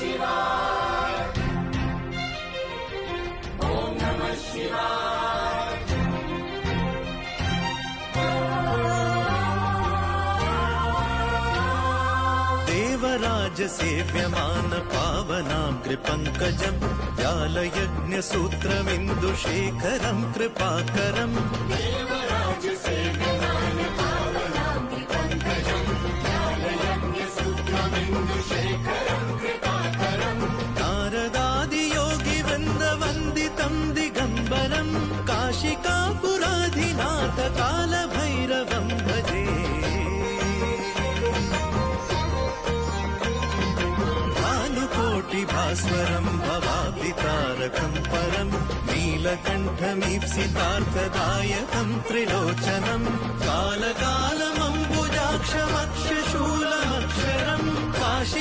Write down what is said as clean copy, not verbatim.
शिवाय ॐ नमः शिवाय देवराज सेव्यमान पावनाग्रिपङ्कजम् व्यालयज्ञसूत्रमिन्दुशेखरम् कृपाकरम् देवराज सेव्यमान पावनाग्रिपङ्कजम् व्यालयज्ञसूत्रमिन्दुशेखरम् कृपाकरम् नारदादियोगिवृन्दवन्दितम् दिगम्बरम् काशिकापुराधिनाथ कालभैरवम् भजे भास्वरम् भवाब्धितारकम् परम् नीलकण्ठमीप्सितार्थदायकम् त्रिलोचनम् कालकालमम्बुजाक्षमक्षशूलमक्षरम्